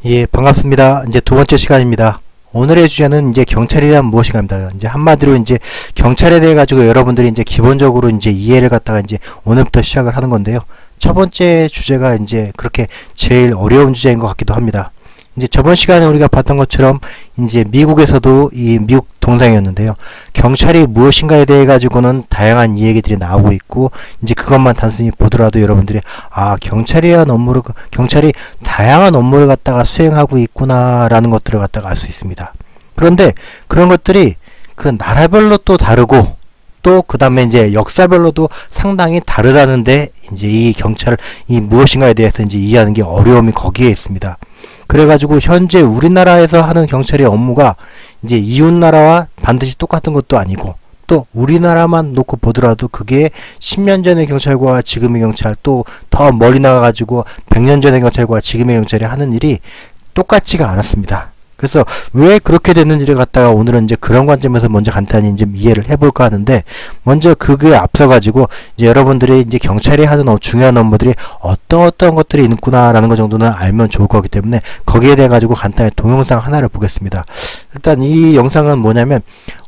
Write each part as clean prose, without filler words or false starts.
예, 반갑습니다. 이제 두 번째 시간입니다. 오늘의 주제는 이제 경찰이란 무엇인가입니다. 이제 한마디로 이제 경찰에 대해 가지고 여러분들이 이제 기본적으로 이제 이해를 갖다가 이제 오늘부터 시작을 하는 건데요. 첫 번째 주제가 이제 그렇게 제일 어려운 주제인 것 같기도 합니다. 이제 저번 시간에 우리가 봤던 것처럼 이제 미국에서도 이 미국 동상이었는데요. 경찰이 무엇인가에 대해 가지고는 다양한 이야기들이 나오고 있고, 이제 그것만 단순히 보더라도 여러분들이 경찰이 다양한 업무를 갖다가 수행하고 있구나라는 것들을 갖다가 알 수 있습니다. 그런데 그런 것들이 그 나라별로 또 다르고, 또 그 다음에 이제 역사별로도 상당히 다르다는데, 이제 이 무엇인가에 대해서 이제 이해하는 게 어려움이 거기에 있습니다. 그래가지고 현재 우리나라에서 하는 경찰의 업무가 이제 이웃나라와 반드시 똑같은 것도 아니고, 또 우리나라만 놓고 보더라도 그게 10년 전의 경찰과 지금의 경찰, 또 더 멀리 나가가지고 100년 전의 경찰과 지금의 경찰이 하는 일이 똑같지가 않았습니다. 그래서 왜 그렇게 됐는지를 갖다가 오늘은 이제 그런 관점에서 먼저 간단히 좀 이해를 해볼까 하는데, 먼저 그거에 앞서가지고 이제 여러분들이 이제 경찰이 하는 중요한 업무들이 어떤 것들이 있구나라는 것 정도는 알면 좋을 거기 때문에 거기에 대해 가지고 간단히 동영상 하나를 보겠습니다. 일단 이 영상은 뭐냐면,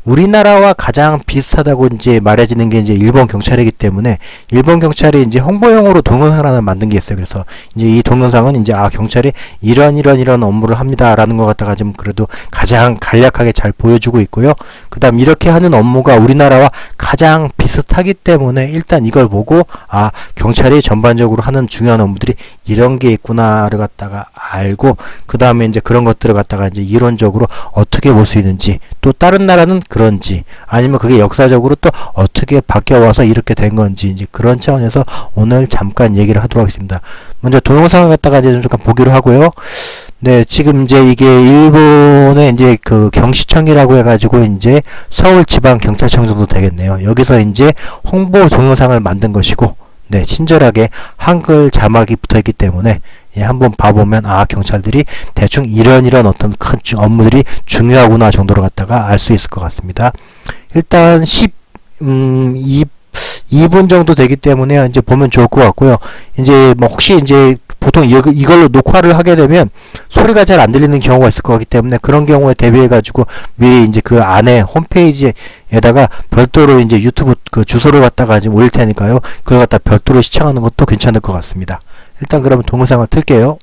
우리나라와 가장 비슷하다고 이제 말해지는 게 이제 일본 경찰이기 때문에, 일본 경찰이 이제 홍보용으로 동영상을 하나 만든 게 있어요. 그래서 이제 이 동영상은 이제 경찰이 이런 업무를 합니다라는 것 갖다가 좀 그래도 가장 간략하게 잘 보여주고 있고요. 그다음 이렇게 하는 업무가 우리나라와 가장 비슷하기 때문에 일단 이걸 보고 경찰이 전반적으로 하는 중요한 업무들이 이런 게 있구나를 갖다가 알고, 그다음에 이제 그런 것들을 갖다가 이제 이론적으로 어떻게 볼 수 있는지, 또 다른 나라는 그런지, 아니면 그게 역사적으로 또 어떻게 바뀌어와서 이렇게 된 건지, 이제 그런 차원에서 오늘 잠깐 얘기를 하도록 하겠습니다. 먼저 동영상을 갖다가 이제 좀 잠깐 보기로 하고요. 네, 지금 이제 이게 일본의 이제 그 경시청이라고 해가지고 이제 서울지방경찰청 정도 되겠네요. 여기서 이제 홍보 동영상을 만든 것이고, 네, 친절하게 한글 자막이 붙어있기 때문에 한번 봐보면 경찰들이 대충 이런 어떤 큰 업무들이 중요하구나 정도로 갖다가 알 수 있을 것 같습니다. 일단 2분 정도 되기 때문에 이제 보면 좋을 것 같고요. 이제 뭐 혹시 이제 보통 이걸로 녹화를 하게 되면 소리가 잘 안 들리는 경우가 있을 거기 때문에, 그런 경우에 대비해 가지고 미리 이제 그 안에 홈페이지에다가 별도로 이제 유튜브 그 주소를 갖다가 지금 올릴 테니까요. 그걸 갖다 별도로 시청하는 것도 괜찮을 것 같습니다. 일단 그러면 동영상을 틀게요.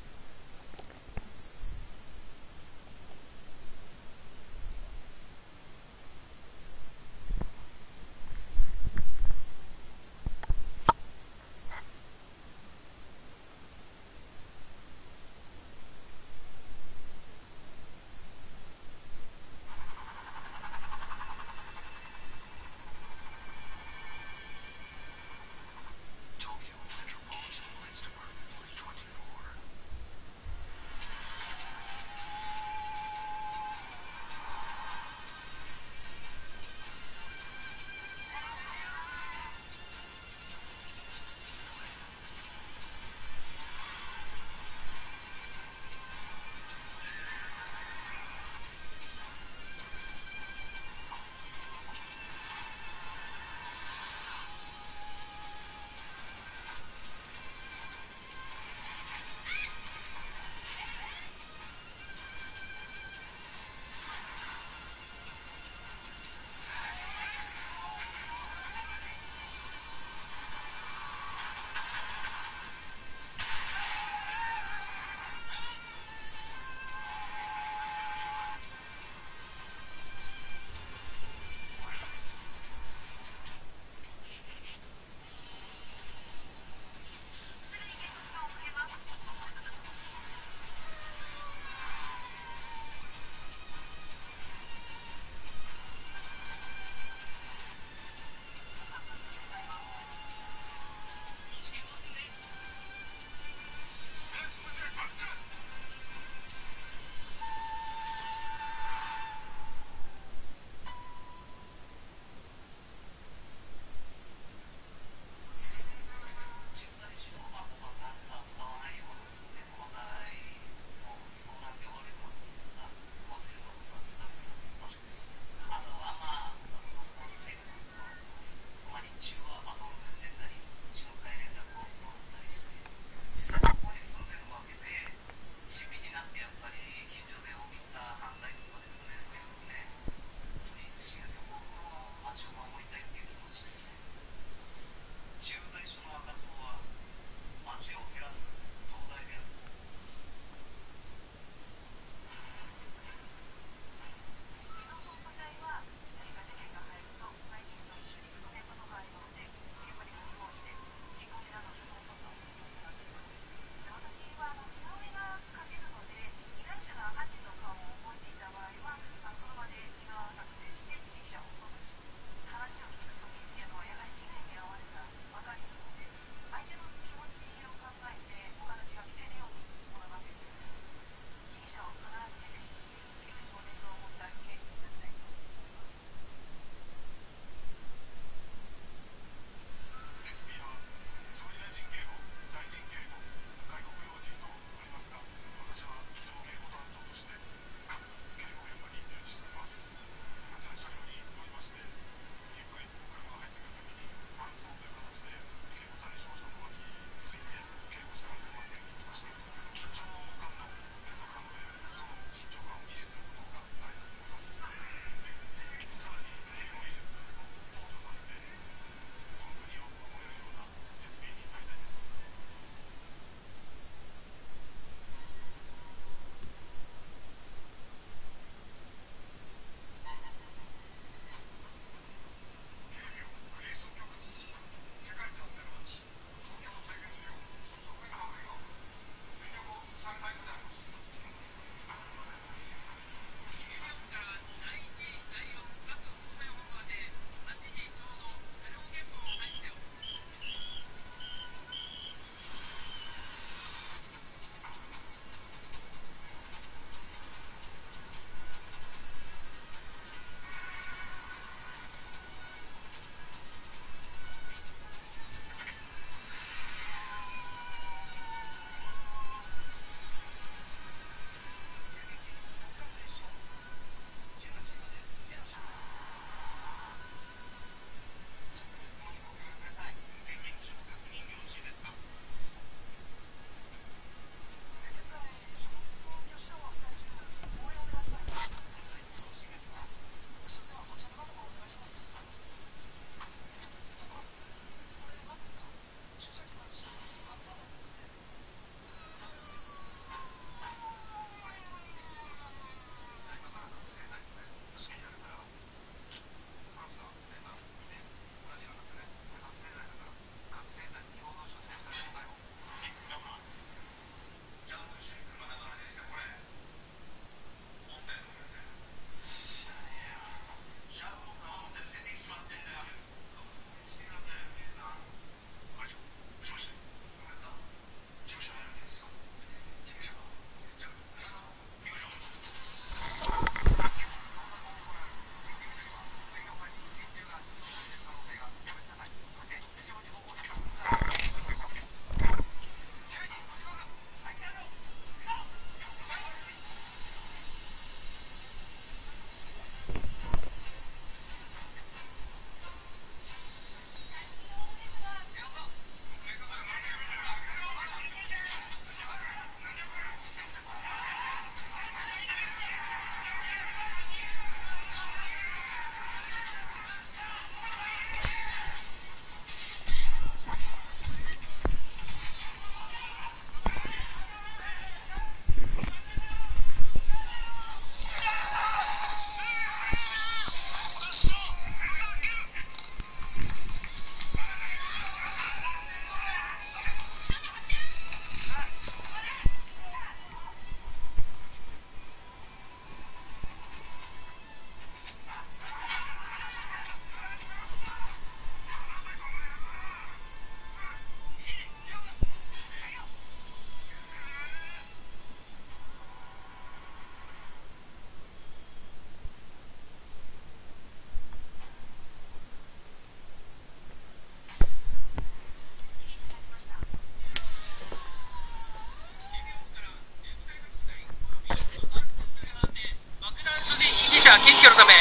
者検挙のため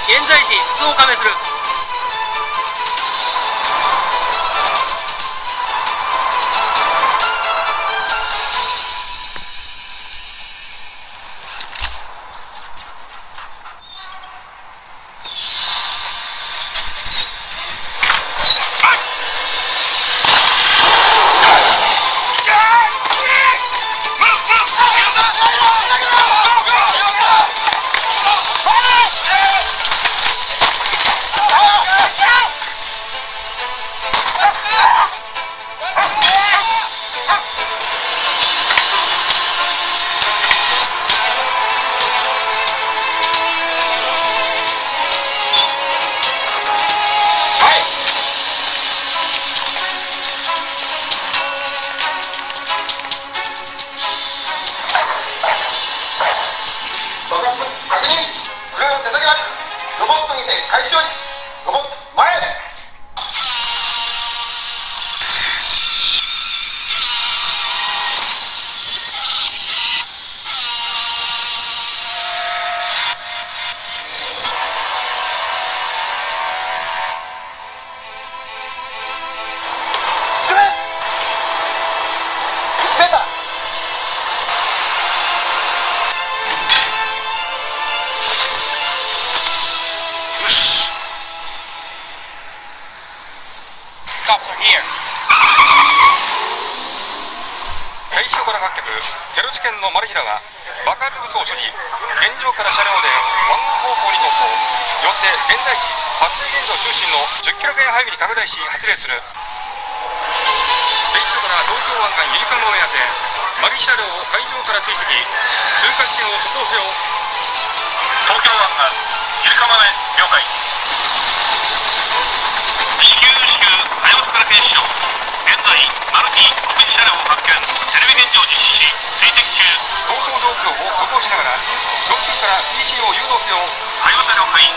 現在時出動を加盟する。開始から各局テロ事件のマルヒラが爆発物を所持、現場から車両で湾岸方向に逃走。よって現在時発生現場中心の10キロ圏範囲に拡大し発令する。警視庁から東京湾岸ゆりかごを目当てマルヒ車両を海上から追跡、通過地点を速報せよ。東京湾岸ゆりかごへ了解。至急早松から警視庁、現在マルヒ国事車両を発見、テレビ現状実施し追跡中。逃走状況を渡航しながら上空から PC を誘導せよ。早松了解。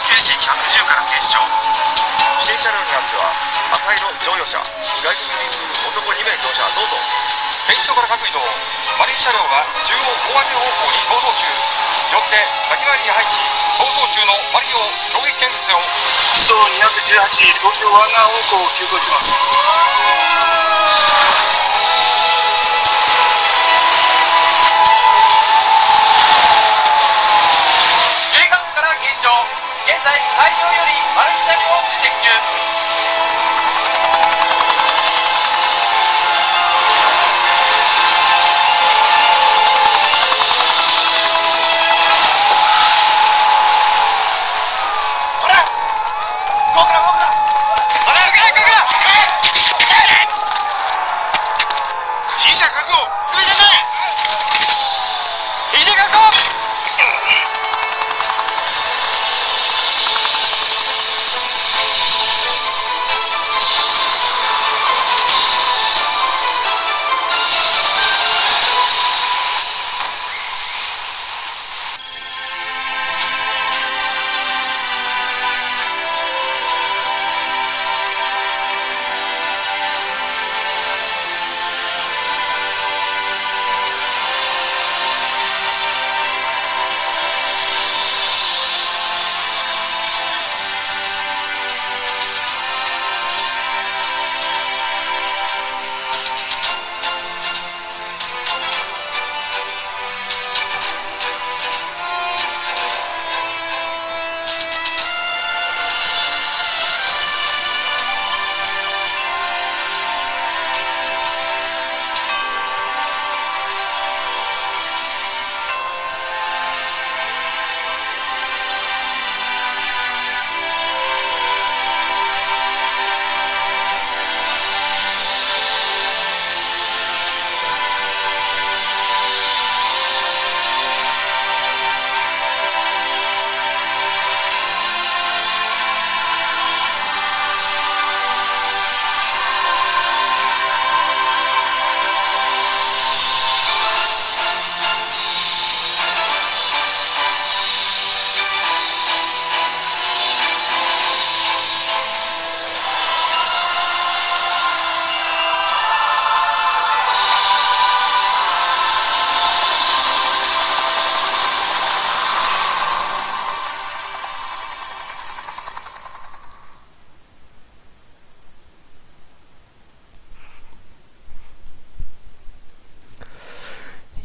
警視110から警視庁、不審車両にあっては赤色乗用車、外国人男2名乗車、どうぞ。警視庁から各移動、マルヒ車両が中央大当て方向に逃走中。よって先回りに配置、逃走中のマルヒを衝撃検知せよ。首都218東京湾岸方向を急行します。ゆりかごから警視庁、現在海上よりマルヒ車両を追跡中。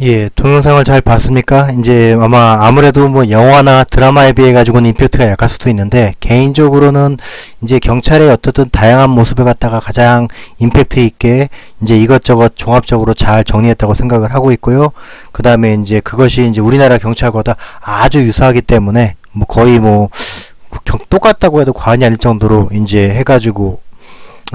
예, 동영상을 잘 봤습니까? 이제 아마 아무래도 뭐 영화나 드라마에 비해 가지고는 임팩트가 약할 수도 있는데, 개인적으로는 이제 경찰의 어떻든 다양한 모습을 갖다가 가장 임팩트 있게 이제 이것저것 종합적으로 잘 정리했다고 생각을 하고 있고요. 그 다음에 이제 그것이 이제 우리나라 경찰과도 아주 유사하기 때문에 뭐 거의 뭐 똑같다고 해도 과언이 아닐 정도로 이제 해가지고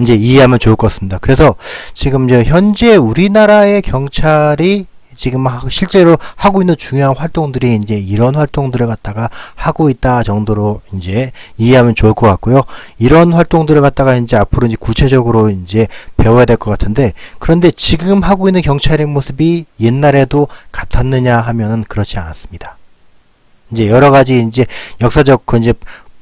이제 이해하면 좋을 것 같습니다. 그래서 지금 이제 현재 우리나라의 경찰이 지금 실제로 하고 있는 중요한 활동들이 이제 이런 활동들을 갖다가 하고 있다 정도로 이제 이해하면 좋을 것 같고요. 이런 활동들을 갖다가 이제 앞으로 이제 구체적으로 이제 배워야 될 것 같은데, 그런데 지금 하고 있는 경찰의 모습이 옛날에도 같았느냐 하면은 그렇지 않았습니다. 이제 여러 가지 이제 역사적 이제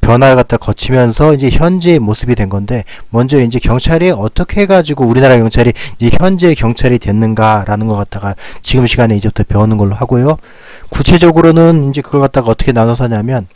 변화를 갖다 거치면서 이제 현재의 모습이 된 건데, 먼저 이제 경찰이 어떻게 해가지고 우리나라 경찰이 이제 현재 경찰이 됐는가라는 것 갖다가 지금 시간에 이제부터 배우는 걸로 하고요. 구체적으로는 이제 그걸 갖다가 어떻게 나눠서 하냐면,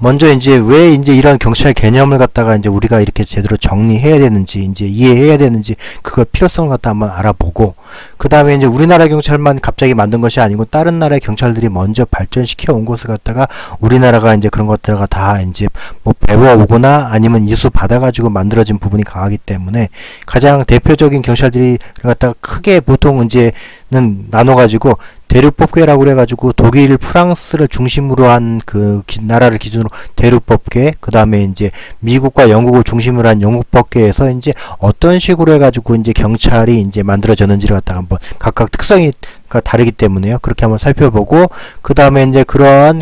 먼저 이제 왜 이제 이런 경찰 개념을 갖다가 이제 우리가 이렇게 제대로 정리해야 되는지, 이제 이해해야 되는지, 그걸 필요성을 갖다 한번 알아보고, 그 다음에 이제 우리나라 경찰만 갑자기 만든 것이 아니고 다른 나라의 경찰들이 먼저 발전시켜 온 것을 갖다가 우리나라가 이제 그런 것들과 다 이제 뭐 배워오거나 아니면 이수 받아가지고 만들어진 부분이 강하기 때문에, 가장 대표적인 경찰들이 갖다가 크게 보통 이제는 나눠가지고 대륙법계라고 그래가지고 독일, 프랑스를 중심으로 한 그 나라를 기준으로 대륙법계, 그 다음에 이제 미국과 영국을 중심으로 한 영국법계에서 이제 어떤 식으로 해가지고 이제 경찰이 이제 만들어졌는지를 갖다가 한번 각각 특성이 다르기 때문에요. 그렇게 한번 살펴보고, 그 다음에 이제 그러한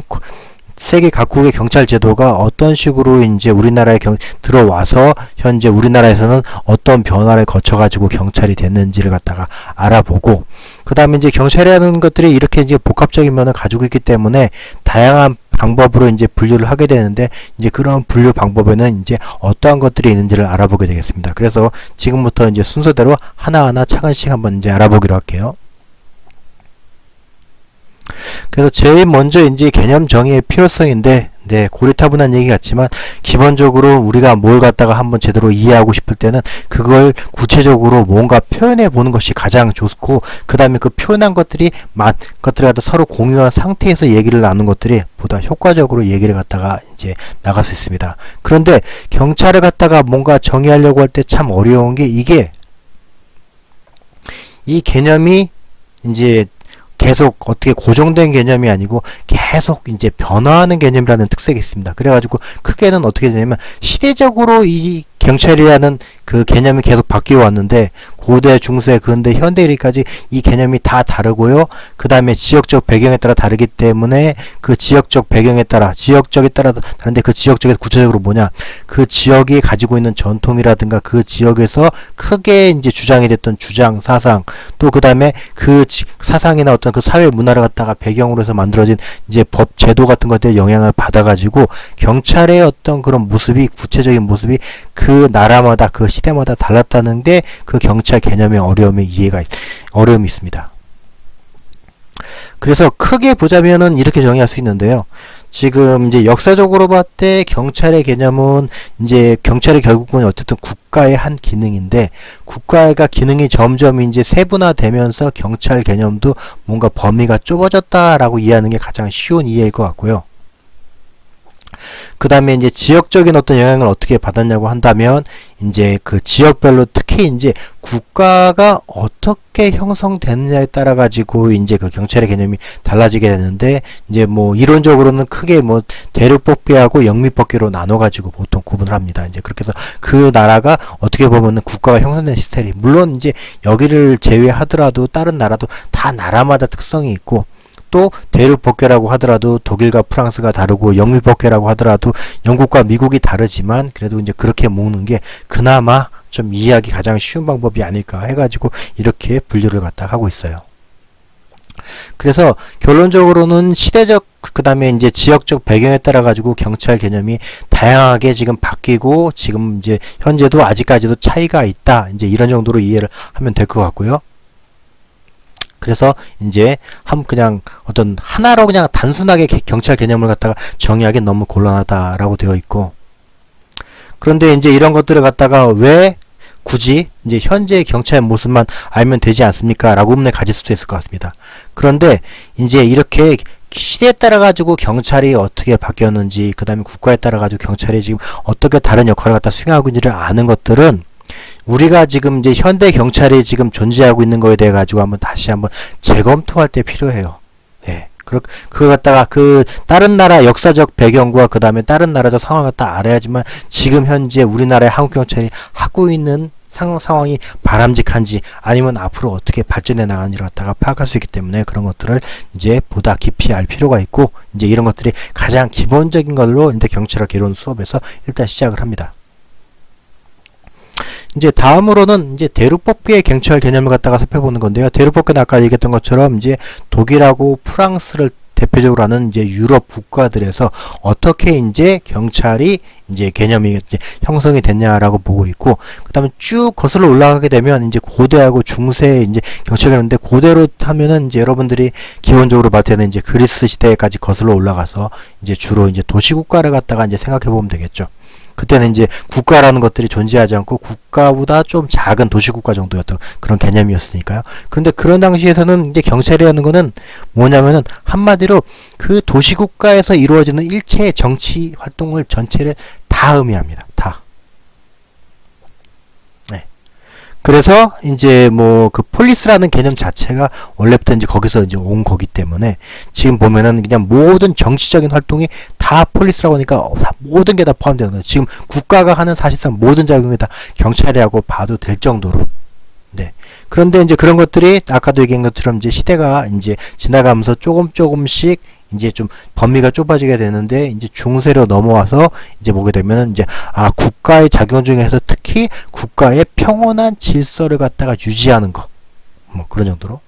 세계 각국의 경찰 제도가 어떤 식으로 이제 우리나라에 들어와서 현재 우리나라에서는 어떤 변화를 거쳐가지고 경찰이 됐는지를 갖다가 알아보고, 그 다음에 이제 경찰이라는 것들이 이렇게 이제 복합적인 면을 가지고 있기 때문에 다양한 방법으로 이제 분류를 하게 되는데, 이제 그런 분류 방법에는 이제 어떠한 것들이 있는지를 알아보게 되겠습니다. 그래서 지금부터 이제 순서대로 하나하나 차근씩 한번 이제 알아보기로 할게요. 그래서 제일 먼저 이제 개념 정의의 필요성인데, 네, 고리타분한 얘기 같지만 기본적으로 우리가 뭘 갖다가 한번 제대로 이해하고 싶을 때는 그걸 구체적으로 뭔가 표현해 보는 것이 가장 좋고, 그 다음에 그 표현한 것들을 갖다 서로 공유한 상태에서 얘기를 나누는 것들이 보다 효과적으로 얘기를 갖다가 이제 나갈 수 있습니다. 그런데 경찰을 갖다가 뭔가 정의하려고 할 때 참 어려운 게, 이게 이 개념이 이제 계속 어떻게 고정된 개념이 아니고 계속 이제 변화하는 개념이라는 특색이 있습니다. 그래가지고 크게는 어떻게 되냐면, 시대적으로 이 경찰이라는 그 개념이 계속 바뀌어 왔는데, 고대, 중세, 근대, 현대까지 이 개념이 다 다르고요. 그 다음에 지역적 배경에 따라 다르기 때문에 그 지역적 배경에 따라, 지역적에 따라 다른데, 그 지역적에서 구체적으로 뭐냐, 그 지역이 가지고 있는 전통이라든가 그 지역에서 크게 이제 주장이 됐던 주장, 사상, 또 그 다음에 그 사상이나 어떤 그 사회 문화를 갖다가 배경으로 해서 만들어진 이제 법, 제도 같은 것들의 영향을 받아가지고 경찰의 어떤 그런 모습이, 구체적인 모습이 그 나라마다 그 시대마다 달랐다는 게 그 경찰 개념의 어려움이 있습니다. 그래서 크게 보자면은 이렇게 정의할 수 있는데요. 지금 이제 역사적으로 봤을 때 경찰의 개념은, 이제 경찰이 결국은 어쨌든 국가의 한 기능인데, 국가가 기능이 점점 이제 세분화되면서 경찰 개념도 뭔가 범위가 좁아졌다라고 이해하는 게 가장 쉬운 이해일 것 같고요. 그 다음에 이제 지역적인 어떤 영향을 어떻게 받았냐고 한다면, 이제 그 지역별로 특히 이제 국가가 어떻게 형성되느냐에 따라 가지고 이제 그 경찰의 개념이 달라지게 되는데, 이제 뭐 이론적으로는 크게 뭐 대륙법계하고 영미법계로 나눠 가지고 보통 구분을 합니다. 이제 그렇게 해서 그 나라가 어떻게 보면은 국가가 형성된 시스템이, 물론 이제 여기를 제외하더라도 다른 나라도 다 나라마다 특성이 있고, 또 대륙법계라고 하더라도 독일과 프랑스가 다르고, 영미법계라고 하더라도 영국과 미국이 다르지만, 그래도 이제 그렇게 묶는 게 그나마 좀 이해하기 가장 쉬운 방법이 아닐까 해가지고 이렇게 분류를 갖다 하고 있어요. 그래서 결론적으로는 시대적, 그 다음에 이제 지역적 배경에 따라 가지고 경찰 개념이 다양하게 지금 바뀌고, 지금 이제 현재도 아직까지도 차이가 있다, 이제 이런 정도로 이해를 하면 될 것 같고요. 그래서 이제 그냥 어떤 하나로 그냥 단순하게 경찰 개념을 갖다가 정의하기 너무 곤란하다라고 되어 있고, 그런데 이제 이런 것들을 갖다가 왜 굳이 이제 현재 경찰의 모습만 알면 되지 않습니까? 라고 의문을 가질 수도 있을 것 같습니다. 그런데 이제 이렇게 시대에 따라 가지고 경찰이 어떻게 바뀌었는지, 그 다음에 국가에 따라 가지고 경찰이 지금 어떻게 다른 역할을 갖다 수행하고 있는지를 아는 것들은 우리가 지금 이제 현대 경찰이 지금 존재하고 있는 거에 대해 가지고 다시 한번 재검토할 때 필요해요. 예. 그거 갖다가 그 다른 나라 역사적 배경과 그 다음에 다른 나라적 상황을 다 알아야지만 지금 현재 우리나라의 한국 경찰이 하고 있는 상황이 바람직한지 아니면 앞으로 어떻게 발전해 나가는지를 갖다가 파악할 수 있기 때문에 그런 것들을 이제 보다 깊이 알 필요가 있고, 이제 이런 것들이 가장 기본적인 걸로 이제 경찰학 개론 수업에서 일단 시작을 합니다. 이제 다음으로는 이제 대륙법계의 경찰 개념을 갖다가 살펴보는 건데요. 대륙법계는 아까 얘기했던 것처럼 이제 독일하고 프랑스를 대표적으로 하는 이제 유럽 국가들에서 어떻게 이제 경찰이 이제 개념이 이제 형성이 됐냐라고 보고 있고, 그 다음에 쭉 거슬러 올라가게 되면 이제 고대하고 중세 이제 경찰이 있는데, 고대로 하면은 이제 여러분들이 기본적으로 봤을 때는 이제 그리스 시대까지 거슬러 올라가서 이제 주로 이제 도시국가를 갖다가 이제 생각해 보면 되겠죠. 그때는 이제 국가라는 것들이 존재하지 않고 국가보다 좀 작은 도시국가 정도였던 그런 개념이었으니까요. 그런데 그런 당시에서는 이제 경찰이라는 거는 뭐냐면은 한마디로 그 도시국가에서 이루어지는 일체의 정치 활동을 전체를 다 의미합니다. 다. 네. 그래서 이제 뭐 그 폴리스라는 개념 자체가 원래부터 이제 거기서 이제 온 거기 때문에 지금 보면은 그냥 모든 정치적인 활동이 다 폴리스라고 하니까 모든 게 다 포함되는 거예요. 지금 국가가 하는 사실상 모든 작용이 다 경찰이라고 봐도 될 정도로. 네. 그런데 이제 그런 것들이 아까도 얘기한 것처럼 이제 시대가 이제 지나가면서 조금씩 이제 좀 범위가 좁아지게 되는데, 이제 중세로 넘어와서 이제 보게 되면은 이제 국가의 작용 중에서 특히 국가의 평온한 질서를 갖다가 유지하는 거, 뭐 그런 정도로.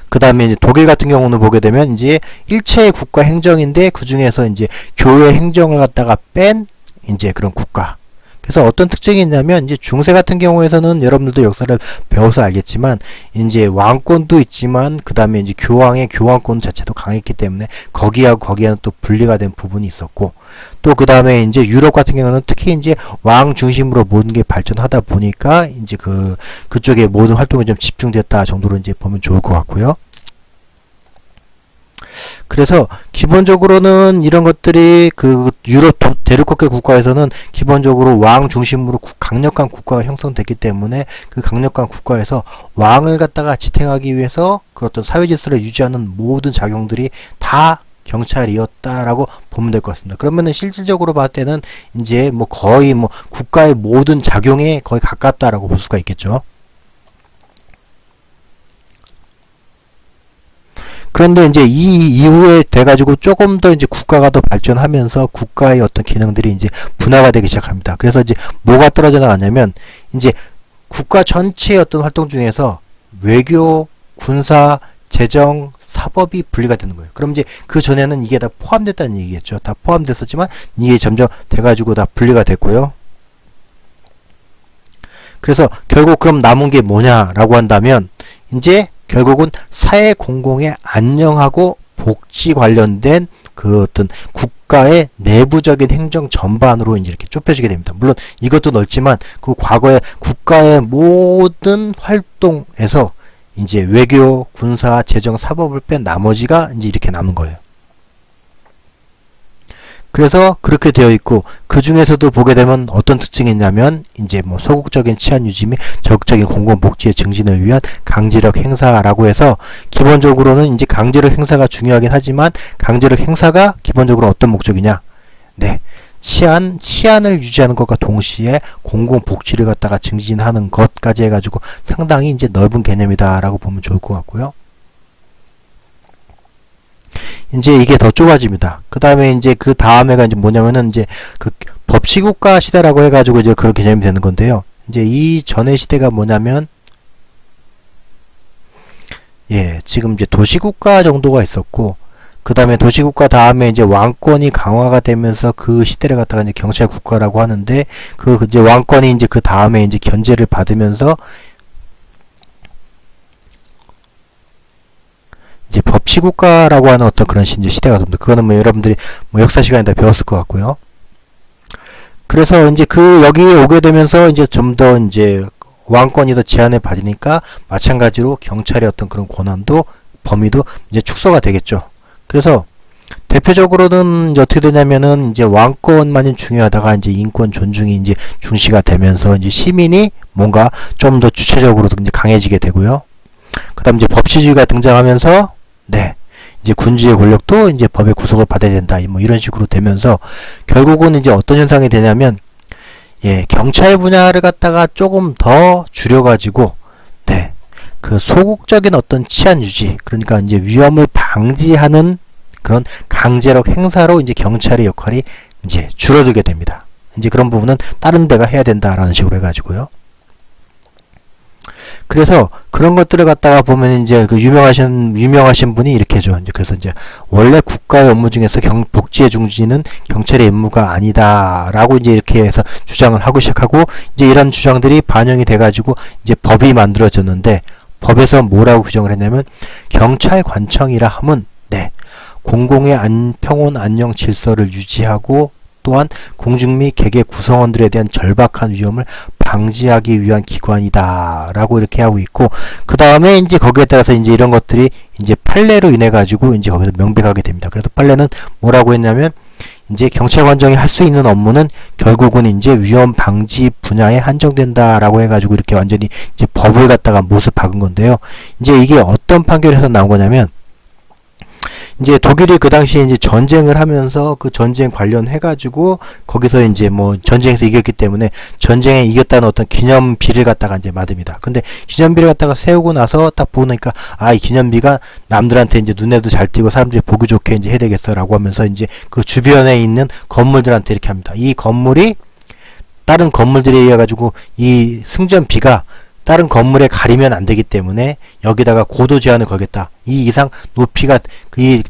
그 다음에 이제 독일 같은 경우는 보게 되면 이제 일체의 국가 행정인데 그 중에서 이제 교회 행정을 갖다가 뺀 이제 그런 국가. 그래서 어떤 특징이 있냐면, 이제 중세 같은 경우에서는 여러분들도 역사를 배워서 알겠지만 이제 왕권도 있지만 그 다음에 이제 교황의 교황권 자체도 강했기 때문에 거기하고는 또 분리가 된 부분이 있었고, 또 그 다음에 이제 유럽 같은 경우는 특히 이제 왕 중심으로 모든 게 발전하다 보니까 이제 그쪽에 모든 활동이 좀 집중됐다 정도로 이제 보면 좋을 것 같고요. 그래서 기본적으로는 이런 것들이 그 유럽 대륙국가 국가에서는 기본적으로 왕 중심으로 강력한 국가가 형성됐기 때문에 그 강력한 국가에서 왕을 갖다가 지탱하기 위해서 그 어떤 사회 질서를 유지하는 모든 작용들이 다 경찰이었다라고 보면 될 것 같습니다. 그러면은 실질적으로 봤을 때는 이제 뭐 거의 뭐 국가의 모든 작용에 거의 가깝다라고 볼 수가 있겠죠. 그런데 이제 이 이후에 돼가지고 조금 더 이제 국가가 더 발전하면서 국가의 어떤 기능들이 이제 분화가 되기 시작합니다. 그래서 이제 뭐가 떨어져 나가냐면, 이제 국가 전체의 어떤 활동 중에서 외교, 군사, 재정, 사법이 분리가 되는 거예요. 그럼 이제 그 전에는 이게 다 포함됐다는 얘기겠죠. 다 포함됐었지만 이게 점점 돼가지고 다 분리가 됐고요. 그래서 결국 그럼 남은 게 뭐냐라고 한다면, 이제 결국은 사회 공공의 안녕하고 복지 관련된 그 어떤 국가의 내부적인 행정 전반으로 이제 이렇게 좁혀지게 됩니다. 물론 이것도 넓지만 그 과거의 국가의 모든 활동에서 이제 외교, 군사, 재정, 사법을 뺀 나머지가 이제 이렇게 남은 거예요. 그래서 그렇게 되어 있고, 그 중에서도 보게 되면 어떤 특징이 있냐면, 이제 뭐 소극적인 치안 유지 및 적극적인 공공복지의 증진을 위한 강제력 행사라고 해서, 기본적으로는 이제 강제력 행사가 중요하긴 하지만 강제력 행사가 기본적으로 어떤 목적이냐? 네. 치안을 유지하는 것과 동시에 공공복지를 갖다가 증진하는 것까지 해가지고 상당히 이제 넓은 개념이다라고 보면 좋을 것 같고요. 이제 이게 더 좁아집니다. 그 다음에 이제 그 다음에가 이제 뭐냐면은 이제 그 법치국가 시대라고 해가지고 이제 그런 개념이 되는 건데요. 이제 이 전의 시대가 뭐냐면, 지금 이제 도시국가 정도가 있었고, 그 다음에 도시국가 다음에 이제 왕권이 강화가 되면서 그 시대를 갖다가 이제 경찰국가라고 하는데, 그 이제 왕권이 이제 그 다음에 이제 견제를 받으면서 이제 법치국가라고 하는 어떤 그런 이제 시대가 됩니다. 그거는 뭐 여러분들이 뭐 역사 시간에 다 배웠을 것 같고요. 그래서 이제 그 여기에 오게 되면서 이제 좀 더 이제 왕권이 더 제한을 받으니까 마찬가지로 경찰의 어떤 그런 권한도 범위도 이제 축소가 되겠죠. 그래서 대표적으로는 이제 어떻게 되냐면은 이제 왕권만이 중요하다가 이제 인권 존중이 이제 중시가 되면서 이제 시민이 뭔가 좀 더 주체적으로 이제 강해지게 되고요. 그다음 이제 법치주의가 등장하면서 네. 이제 군주의 권력도 이제 법의 구속을 받아야 된다. 뭐 이런 식으로 되면서 결국은 이제 어떤 현상이 되냐면 예, 경찰 분야를 갖다가 조금 더 줄여가지고 네. 그 소극적인 어떤 치안 유지, 그러니까 이제 위험을 방지하는 그런 강제력 행사로 이제 경찰의 역할이 이제 줄어들게 됩니다. 이제 그런 부분은 다른 데가 해야 된다라는 식으로 해가지고요. 그래서 그런 것들을 갖다가 보면 이제 그 유명하신 분이 이렇게 죠. 이제 그래서 이제 원래 국가의 업무 중에서 복지의 중지는 경찰의 임무가 아니다라고 이제 이렇게 해서 주장을 하고 시작하고 이제 이런 주장들이 반영이 돼가지고 이제 법이 만들어졌는데 법에서 뭐라고 규정을 했냐면 경찰관청이라 함은 네. 공공의 평온 안녕 질서를 유지하고 또한 공중 및 개개 구성원들에 대한 절박한 위험을 방지하기 위한 기관이다 라고 이렇게 하고 있고, 그 다음에 이제 거기에 따라서 이제 이런 것들이 이제 판례로 인해 가지고 이제 거기서 명백하게 됩니다. 그래서 판례는 뭐라고 했냐면 이제 경찰관청이 할 수 있는 업무는 결국은 이제 위험 방지 분야에 한정된다라고 해가지고 이렇게 완전히 이제 법을 갖다가 못을 박은 건데요. 이제 이게 어떤 판결에서 나온 거냐면 이제 독일이 그 당시에 이제 전쟁을 하면서 그 전쟁 관련해가지고 거기서 이제 뭐 전쟁에서 이겼기 때문에 전쟁에 이겼다는 어떤 기념비를 갖다가 이제 받습니다. 근데 기념비를 갖다가 세우고 나서 딱 보니까 아, 이 기념비가 남들한테 이제 눈에도 잘 띄고 사람들이 보기 좋게 이제 해야 되겠어라고 하면서 이제 그 주변에 있는 건물들한테 이렇게 합니다. 이 건물이 다른 건물들에 의해 가지고 이 승전비가 다른 건물에 가리면 안 되기 때문에 여기다가 고도 제한을 걸겠다. 이 이상 높이가 이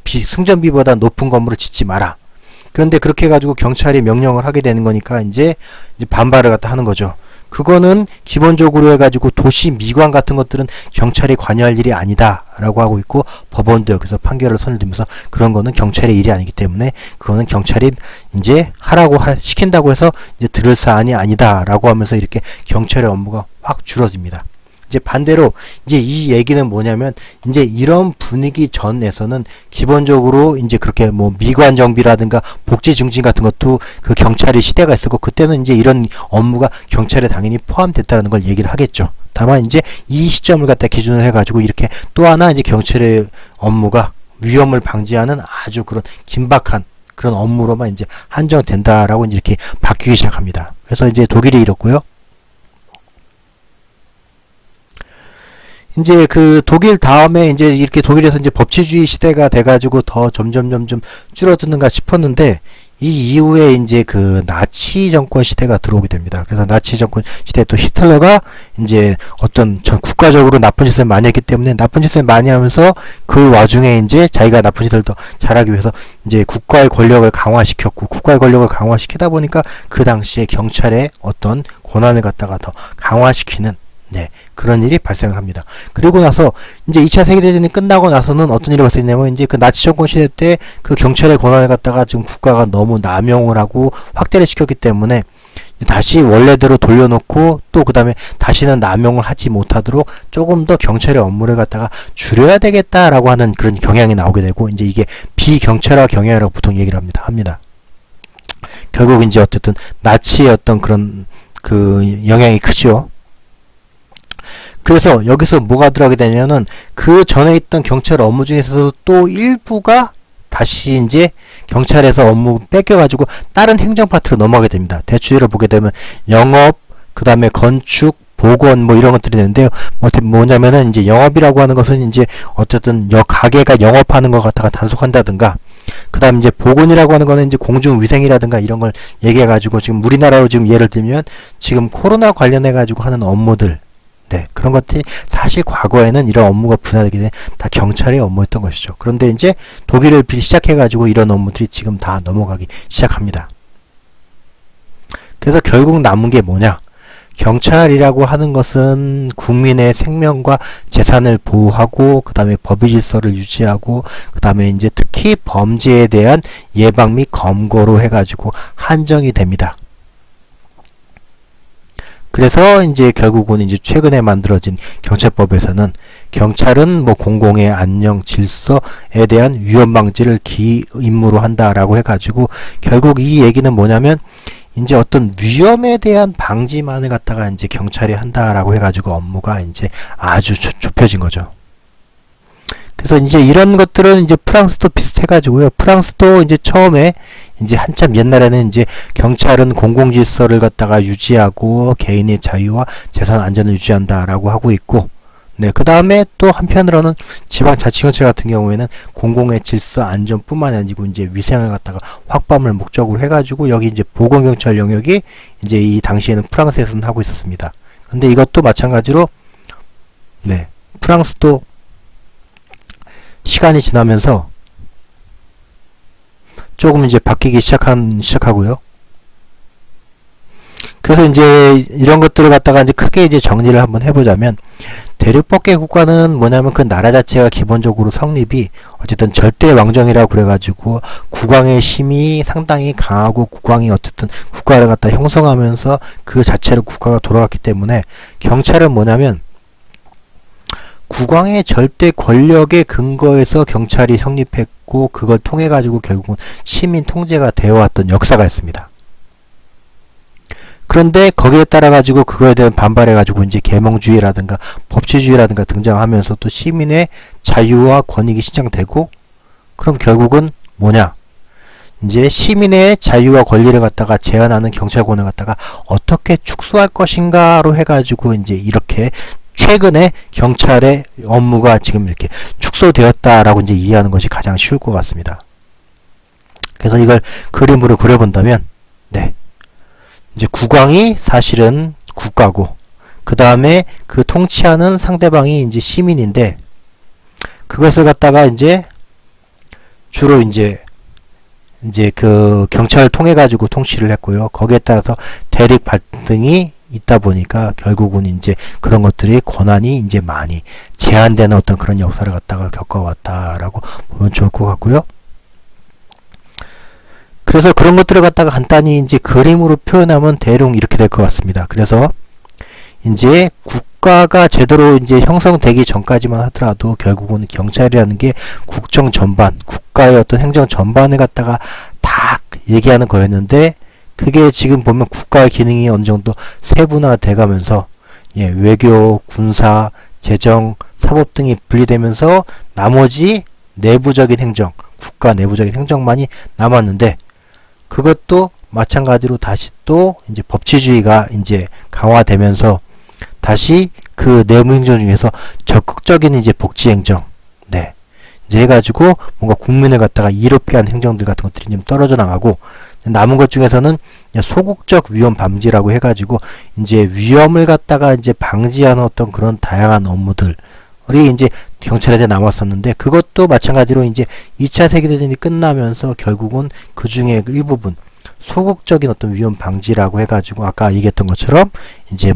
승전비보다 높은 건물을 짓지 마라. 그런데 그렇게 해가지고 경찰이 명령을 하게 되는 거니까 이제 반발을 갖다 하는 거죠. 그거는 기본적으로 해가지고 도시 미관 같은 것들은 경찰이 관여할 일이 아니다라고 하고 있고, 법원도 여기서 판결을 손을 들면서 그런 거는 경찰의 일이 아니기 때문에 그거는 경찰이 이제 하라고 시킨다고 해서 이제 들을 사안이 아니다라고 하면서 이렇게 경찰의 업무가 확 줄어듭니다. 이제 반대로 이제 이 얘기는 뭐냐면 이제 이런 분위기 전에서는 기본적으로 이제 그렇게 뭐 미관 정비라든가 복지 중진 같은 것도 그 경찰의 시대가 있었고 그때는 이제 이런 업무가 경찰에 당연히 포함됐다는 걸 얘기를 하겠죠. 다만 이제 이 시점을 갖다 기준으로 해가지고 이렇게 또 하나 이제 경찰의 업무가 위험을 방지하는 아주 그런 긴박한 그런 업무로만 이제 한정된다라고 이제 이렇게 바뀌기 시작합니다. 그래서 이제 독일이 이렇고요. 이제 그 독일 다음에 이제 이렇게 독일에서 이제 법치주의 시대가 돼가지고 더 점점 줄어드는가 싶었는데 이 이후에 이제 그 나치 정권 시대가 들어오게 됩니다. 그래서 나치 정권 시대 또 히틀러가 이제 어떤 국가적으로 나쁜 짓을 많이 했기 때문에 나쁜 짓을 많이 하면서 그 와중에 이제 자기가 나쁜 짓을 더 잘하기 위해서 이제 국가의 권력을 강화시켰고, 국가의 권력을 강화시키다 보니까 그 당시에 경찰의 어떤 권한을 갖다가 더 강화시키는 네, 그런 일이 발생을 합니다. 그리고 나서 이제 2차 세계대전이 끝나고 나서는 어떤 일이 발생했냐면 이제 그 나치 정권 시대 때 그 경찰의 권한을 갖다가 지금 국가가 너무 남용을 하고 확대를 시켰기 때문에 다시 원래대로 돌려놓고 또 그 다음에 다시는 남용을 하지 못하도록 조금 더 경찰의 업무를 갖다가 줄여야 되겠다라고 하는 그런 경향이 나오게 되고, 이제 이게 비경찰화 경향이라고 보통 얘기를 합니다. 결국 이제 어쨌든 나치의 어떤 그런 그 영향이 크죠. 그래서 여기서 뭐가 들어가게 되냐면은 그 전에 있던 경찰 업무 중에서도 또 일부가 다시 이제 경찰에서 업무 뺏겨가지고 다른 행정 파트로 넘어가게 됩니다. 대충 보게 되면 영업, 그 다음에 건축, 보건 뭐 이런 것들이 있는데요. 뭐냐면은 이제 영업이라고 하는 것은 이제 어쨌든 가게가 영업하는 것 갖다가 단속한다든가, 그 다음 이제 보건이라고 하는 거는 이제 공중위생이라든가 이런 걸 얘기해가지고 지금 우리나라로 지금 예를 들면 지금 코로나 관련해가지고 하는 업무들, 네, 그런 것들이 사실 과거에는 이런 업무가 분화되기 때문에 다 경찰의 업무였던 것이죠. 그런데 이제 독일을 시작해가지고 이런 업무들이 지금 다 넘어가기 시작합니다. 그래서 결국 남은 게 뭐냐? 경찰이라고 하는 것은 국민의 생명과 재산을 보호하고 그 다음에 법의 질서를 유지하고 그 다음에 이제 특히 범죄에 대한 예방 및 검거로 해가지고 한정이 됩니다. 그래서 이제 결국은 이제 최근에 만들어진 경찰법에서는 경찰은 뭐 공공의 안녕 질서에 대한 위험 방지를 임무로 한다라고 해가지고 결국 이 얘기는 뭐냐면 이제 어떤 위험에 대한 방지만을 갖다가 이제 경찰이 한다라고 해가지고 업무가 이제 아주 좁혀진 거죠. 그래서 이제 이런 것들은 이제 프랑스도 비슷해가지고요. 프랑스도 이제 처음에 이제 한참 옛날에는 이제 경찰은 공공질서를 갖다가 유지하고 개인의 자유와 재산 안전을 유지한다라고 하고 있고, 네, 그 다음에 또 한편으로는 지방자치경찰 같은 경우에는 공공의 질서 안전뿐만 아니고 이제 위생을 갖다가 확보함을 목적으로 해가지고 여기 이제 보건경찰 영역이 이제 이 당시에는 프랑스에서는 하고 있었습니다. 근데 이것도 마찬가지로 네, 프랑스도 시간이 지나면서 조금 이제 바뀌기 시작하고요. 그래서 이제 이런 것들을 갖다가 이제 크게 이제 정리를 한번 해보자면 대륙법계 국가는 뭐냐면 그 나라 자체가 기본적으로 성립이 어쨌든 절대 왕정이라고 그래가지고 국왕의 힘이 상당히 강하고 국왕이 어쨌든 국가를 갖다 형성하면서 그 자체로 국가가 돌아갔기 때문에 경찰은 뭐냐면 국왕의 절대 권력의 근거에서 경찰이 성립했고 그걸 통해 가지고 결국은 시민 통제가 되어 왔던 역사가 있습니다. 그런데 거기에 따라 가지고 그거에 대한 반발해 가지고 이제 계몽주의라든가 법치주의라든가 등장하면서 또 시민의 자유와 권익이 신장되고 그럼 결국은 뭐냐? 이제 시민의 자유와 권리를 갖다가 제한하는 경찰권을 갖다가 어떻게 축소할 것인가로 해 가지고 이제 이렇게 최근에 경찰의 업무가 지금 이렇게 축소되었다라고 이제 이해하는 것이 가장 쉬울 것 같습니다. 그래서 이걸 그림으로 그려본다면, 네. 이제 국왕이 사실은 국가고, 그 다음에 그 통치하는 상대방이 이제 시민인데, 그것을 갖다가 이제 주로 이제 그 경찰을 통해 가지고 통치를 했고요. 거기에 따라서 대립 갈등이 있다 보니까 결국은 이제 그런 것들이 권한이 이제 많이 제한되는 어떤 그런 역사를 갖다가 겪어왔다라고 보면 좋을 것 같고요. 그래서 그런 것들을 갖다가 간단히 이제 그림으로 표현하면 대충 이렇게 될 것 같습니다. 그래서 이제 국가가 제대로 이제 형성되기 전까지만 하더라도 결국은 경찰이라는 게 국정 전반, 국가의 어떤 행정 전반을 갖다가 다 얘기하는 거였는데 그게 지금 보면 국가의 기능이 어느 정도 세분화돼 가면서 예, 외교, 군사, 재정, 사법 등이 분리되면서 나머지 내부적인 행정, 국가 내부적인 행정만이 남았는데 그것도 마찬가지로 다시 또 이제 법치주의가 이제 강화되면서 다시 그 내부 행정 중에서 적극적인 이제 복지 행정, 네. 이제 해가지고 뭔가 국민을 갖다가 이롭게 한 행정들 같은 것들이 좀 떨어져 나가고 남은 것 중에서는 소극적 위험 방지라고 해가지고 이제 위험을 갖다가 이제 방지하는 어떤 그런 다양한 업무들이 이제 경찰에 남았었는데 그것도 마찬가지로 이제 2차 세계대전이 끝나면서 결국은 그 중에 일부분 소극적인 어떤 위험 방지라고 해가지고 아까 얘기했던 것처럼 이제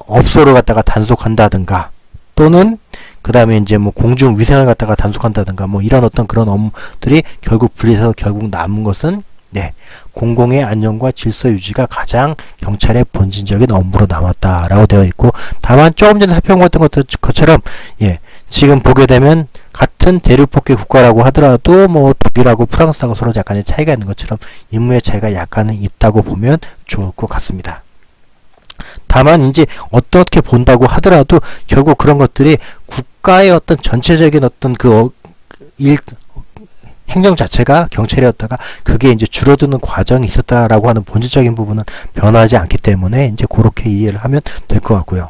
업소를 갖다가 단속한다든가 또는 그 다음에 이제 공중 위생을 갖다가 단속한다든가 이런 어떤 그런 업무들이 결국 분리해서 결국 남은 것은 네, 공공의 안녕과 질서 유지가 가장 경찰의 본질적인 업무로 남았다라고 되어 있고 다만 조금 전에 살펴본 것처럼 예, 지금 보게 되면 같은 대륙법계 국가라고 하더라도 독일하고 프랑스하고 서로 약간의 차이가 있는 것처럼 임무의 차이가 약간은 있다고 보면 좋을 것 같습니다. 다만 이제 어떻게 본다고 하더라도 결국 그런 것들이 국가의 어떤 전체적인 어떤 행정 자체가 경찰이었다가 그게 이제 줄어드는 과정이 있었다라고 하는 본질적인 부분은 변하지 않기 때문에 이제 그렇게 이해를 하면 될 것 같고요.